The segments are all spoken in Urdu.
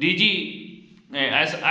DG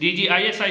DG ISI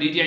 DG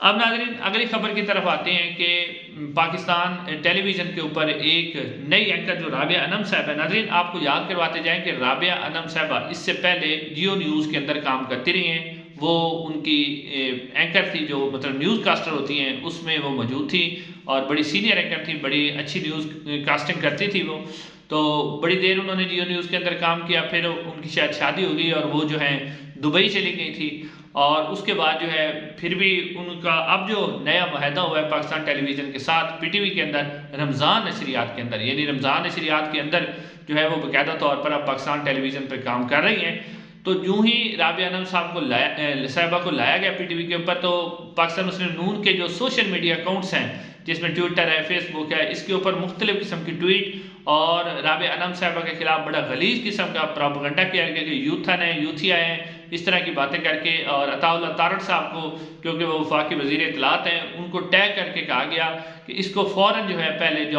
اب ناظرین اگلی خبر کی طرف آتے ہیں کہ پاکستان ٹیلی ویژن کے اوپر ایک نئی اینکر جو رابعہ انم صاحب ہے، ناظرین آپ کو یاد کرواتے جائیں کہ رابعہ انم صاحبہ اس سے پہلے جیو نیوز کے اندر کام کرتی رہی ہیں، وہ ان کی اینکر تھی جو مطلب نیوز کاسٹر ہوتی ہیں اس میں وہ موجود تھی اور بڑی سینئر اینکر تھی، بڑی اچھی نیوز کاسٹنگ کرتی تھی وہ، تو بڑی دیر انہوں نے جیو نیوز کے اندر کام کیا، پھر ان کی شاید شادی ہو گئی اور وہ جو ہے دبئی چلی گئی تھی، اور اس کے بعد جو ہے پھر بھی ان کا اب جو نیا معاہدہ ہوا ہے پاکستان ٹیلی ویژن کے ساتھ پی ٹی وی کے اندر رمضان نشریات کے اندر، یعنی رمضان نشریات کے اندر جو ہے وہ باقاعدہ طور پر اب پاکستان ٹیلی ویژن پہ کام کر رہی ہیں، تو جو ہی رابعہ انم صاحبہ کو لایا گیا پی ٹی وی کے اوپر، تو پاکستان مسلم نون کے جو سوشل میڈیا اکاؤنٹس ہیں جس میں ٹویٹر ہے، فیس بک ہے، اس کے اوپر مختلف قسم کی ٹویٹ اور رابعہ انم صاحبہ کے خلاف بڑا غلیظ قسم کا پروپیگنڈا کیا گیا کہ یوتھن ہے، یوتھیا ہیں، اس طرح کی باتیں کر کے، اور عطا اللہ تارڑ صاحب کو کیونکہ وہ وفاقی وزیر اطلاعات ہیں ان کو ٹیگ کر کے کہا گیا کہ اس کو فوراً جو ہے پہلے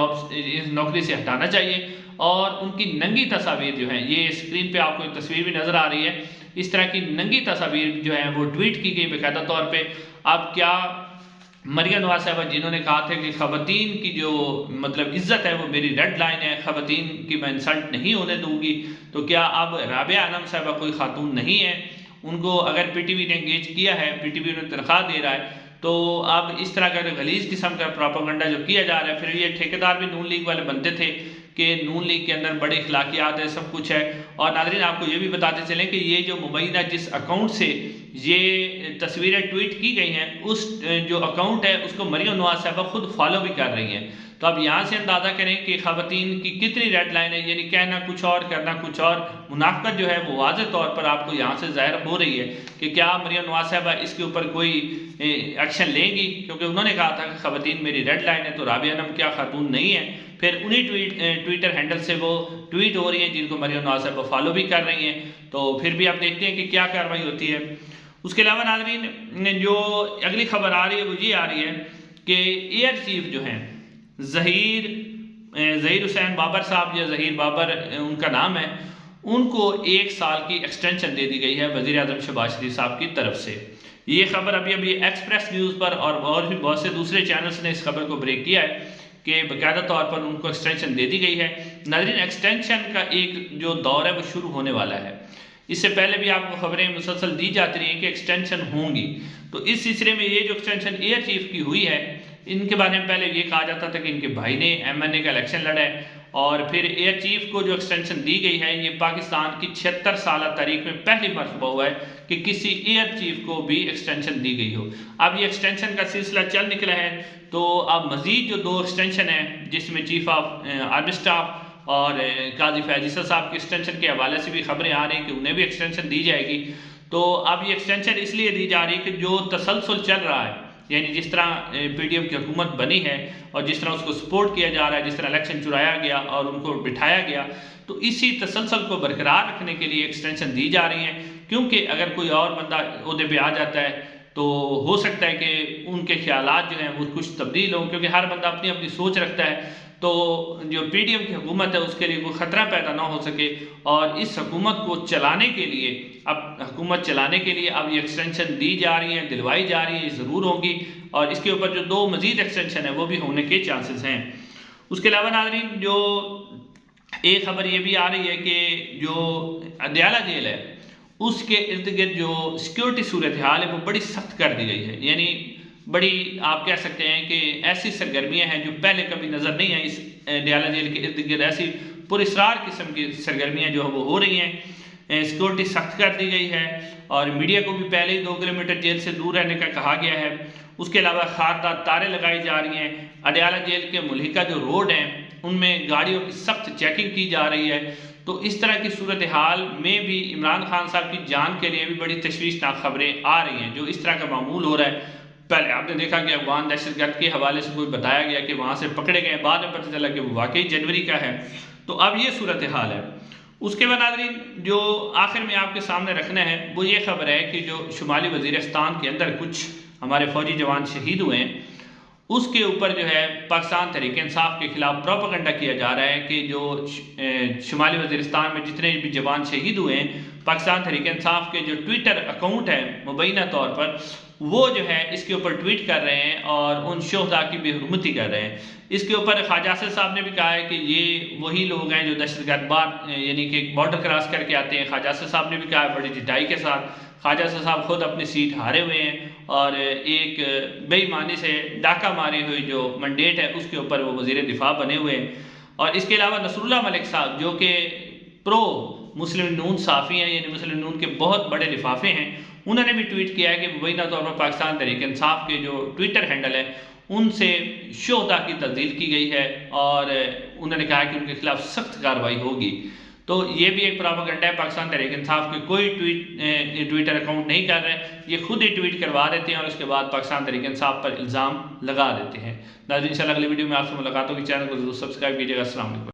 اس نوکری سے ہٹانا چاہیے، اور ان کی ننگی تصاویر جو ہیں، یہ اسکرین پہ آپ کو ایک تصویر بھی نظر آ رہی ہے، اس طرح کی ننگی تصاویر جو ہیں وہ ٹویٹ کی گئی باقاعدہ طور پہ۔ اب کیا مریم نواز صاحبہ جنہوں نے کہا تھا کہ خواتین کی جو مطلب عزت ہے وہ میری ریڈ لائن ہے، خواتین کی میں انسلٹ نہیں ہونے دوں گی، تو کیا اب رابعہ انم صاحبہ کوئی خاتون نہیں ہے؟ ان کو اگر پی ٹی وی نے انگیج کیا ہے، پی ٹی وی انہیں تنخواہ دے رہا ہے، تو اب اس طرح کا غلیظ قسم کا پروپیگنڈا جو کیا جا رہا ہے، پھر یہ ٹھیکیدار بھی نون لیگ والے بنتے تھے کہ نون لیگ کے اندر بڑے اخلاقیات ہیں، سب کچھ ہے، اور ناظرین آپ کو یہ بھی بتاتے چلیں کہ یہ جو مبینہ جس اکاؤنٹ سے یہ تصویریں ٹویٹ کی گئی ہیں اس جو اکاؤنٹ ہے اس کو مریم نواز صاحبہ خود فالو بھی کر رہی ہیں، تو اب یہاں سے اندازہ کریں کہ خواتین کی کتنی ریڈ لائن ہے، یعنی کہنا کچھ اور کرنا کچھ اور، منافقت جو ہے وہ واضح طور پر آپ کو یہاں سے ظاہر ہو رہی ہے کہ کیا مریم نواز صاحبہ اس کے اوپر کوئی ایکشن لیں گی، کیونکہ انہوں نے کہا تھا کہ خواتین میری ریڈ لائن ہے، تو رابعہ انم کیا خاتون نہیں ہے؟ پھر انہی ٹویٹر ہینڈل سے وہ ٹویٹ ہو رہی ہیں جن کو مریم نواز صاحبہ فالو بھی کر رہی ہیں، تو پھر بھی آپ دیکھتے ہیں کہ کیا کارروائی ہوتی ہے۔ اس کے علاوہ ناظرین جو اگلی خبر آ رہی ہے وہ یہ آ رہی ہے کہ ایئر چیف جو ہیں ظہیر حسین بابر صاحب، یا ظہیر بابر ان کا نام ہے، ان کو 1 سال کی ایکسٹینشن دے دی گئی ہے وزیر اعظم شہباز شریف صاحب کی طرف سے۔ یہ خبر ابھی ایکسپریس نیوز پر اور بھی بہت سے دوسرے چینلز نے اس خبر کو بریک کیا ہے کہ باقاعدہ طور پر ان کو ایکسٹینشن دے دی گئی ہے۔ ناظرین ایکسٹینشن کا ایک جو دور ہے وہ شروع ہونے والا ہے، اس سے پہلے بھی آپ کو خبریں مسلسل دی جاتی رہی ہیں کہ ایکسٹینشن ہوں گی، تو اس سلسلے میں یہ جو ایکسٹینشن ایئر چیف کی ہوئی ہے، ان کے بارے میں پہلے یہ کہا جاتا تھا کہ ان کے بھائی نے ایم این اے کا الیکشن لڑا ہے، اور پھر ایئر چیف کو جو ایکسٹینشن دی گئی ہے یہ پاکستان کی 76 سالہ تاریخ میں پہلی مرتبہ ہوا ہے کہ کسی ایئر چیف کو بھی ایکسٹینشن دی گئی ہو۔ اب یہ ایکسٹینشن کا سلسلہ چل نکلا ہے، تو اب مزید جو 2 ایکسٹینشن ہیں جس میں چیف آف آرمی اسٹاف اور قاضی فیاض عیسیٰ صاحب کی ایکسٹینشن کے حوالے سے بھی خبریں آ رہی ہیں کہ انہیں بھی ایکسٹینشن دی جائے گی، تو اب یہ ایکسٹینشن اس لیے دی جا رہی ہے کہ جو تسلسل چل رہا ہے، یعنی جس طرح پی ڈی ایم کی حکومت بنی ہے اور جس طرح اس کو سپورٹ کیا جا رہا ہے، جس طرح الیکشن چرایا گیا اور ان کو بٹھایا گیا، تو اسی تسلسل کو برقرار رکھنے کے لیے ایکسٹینشن دی جا رہی ہیں، کیونکہ اگر کوئی اور بندہ عہدے پہ آ جاتا ہے تو ہو سکتا ہے کہ ان کے خیالات جو ہیں وہ کچھ تبدیل ہوں، کیونکہ ہر بندہ اپنی اپنی سوچ رکھتا ہے، تو جو پی ڈی ایم کی حکومت ہے اس کے لیے کوئی خطرہ پیدا نہ ہو سکے، اور اس حکومت کو چلانے کے لیے اب یہ ایکسٹینشن دی جا رہی ہے، دلوائی جا رہی ہے، یہ ضرور ہوگی، اور اس کے اوپر جو 2 مزید ایکسٹینشن ہیں وہ بھی ہونے کے چانسز ہیں۔ اس کے علاوہ ناظرین جو ایک خبر یہ بھی آ رہی ہے کہ جو اڈیالہ جیل ہے اس کے ارد گرد جو سیکیورٹی صورتحال ہے وہ بڑی سخت کر دی گئی ہے، یعنی بڑی آپ کہہ سکتے ہیں کہ ایسی سرگرمیاں ہیں جو پہلے کبھی نظر نہیں آئی اس اڈیالہ جیل کے ارد گرد، ایسی پراسرار قسم کی سرگرمیاں جو وہ ہو رہی ہیں، سیکورٹی سخت کر دی گئی ہے، اور میڈیا کو بھی پہلے ہی 2 کلومیٹر جیل سے دور رہنے کا کہا گیا ہے۔ اس کے علاوہ خاردار تاریں لگائی جا رہی ہیں، اڈیالہ جیل کے ملحقہ جو روڈ ہیں ان میں گاڑیوں کی سخت چیکنگ کی جا رہی ہے، تو اس طرح کی صورتحال میں بھی عمران خان صاحب کی جان کے لیے بھی بڑی تشویشناک خبریں آ رہی ہیں، جو اس طرح کا معمول ہو رہا ہے۔ پہلے آپ نے دیکھا کہ افغان دہشت گرد کے حوالے سے کوئی بتایا گیا کہ وہاں سے پکڑے گئے، بعد میں پتہ چلا کہ وہ واقعی جنوری کا ہے، تو اب یہ صورتحال ہے۔ اس کے بعد ناظرین جو آخر میں آپ کے سامنے رکھنا ہے وہ یہ خبر ہے کہ جو شمالی وزیرستان کے اندر کچھ ہمارے فوجی جوان شہید ہوئے ہیں، اس کے اوپر جو ہے پاکستان تحریک انصاف کے خلاف پروپیگنڈا کیا جا رہا ہے کہ جو شمالی وزیرستان میں جتنے بھی جوان شہید ہوئے ہیں پاکستان تحریک انصاف کے جو ٹویٹر اکاؤنٹ ہے مبینہ طور پر وہ جو ہے اس کے اوپر ٹویٹ کر رہے ہیں اور ان شہداء کی بے حرمتی کر رہے ہیں۔ اس کے اوپر خواجہ اسد صاحب نے بھی کہا ہے کہ یہ وہی لوگ ہیں جو دہشت گرد یعنی کہ بارڈر کراس کر کے آتے ہیں۔ خواجہ اسد صاحب نے بھی کہا ہے بڑی جٹائی کے ساتھ، خواجہ اسد صاحب خود اپنی سیٹ ہارے ہوئے ہیں اور ایک بے ایمانی سے ڈاکہ مارے ہوئے جو منڈیٹ ہے اس کے اوپر وہ وزیر دفاع بنے ہوئے ہیں۔ اور اس کے علاوہ نصر اللہ ملک صاحب جو کہ پرو مسلم نون صحافی ہیں، یعنی مسلم نون کے بہت بڑے لفافے ہیں، انہوں نے بھی ٹویٹ کیا ہے کہ مبینہ طور پر پاکستان تحریک انصاف کے جو ٹویٹر ہینڈل ہے ان سے شہداء کی تذلیل کی گئی ہے اور انہوں نے کہا کہ ان کے خلاف سخت کارروائی ہوگی۔ تو یہ بھی ایک پروپیگنڈا ہے، پاکستان تحریک انصاف کے کوئی ٹویٹر اکاؤنٹ نہیں کر رہے، یہ خود ہی ٹویٹ کروا دیتے ہیں اور اس کے بعد پاکستان تحریک انصاف پر الزام لگا دیتے ہیں۔ ناظرین انشاءاللہ اگلی ویڈیو میں آپ سے ملاقات ہوگی، چینل کو ضرور سبسکرائب کیجیے گا۔ السلام علیکم۔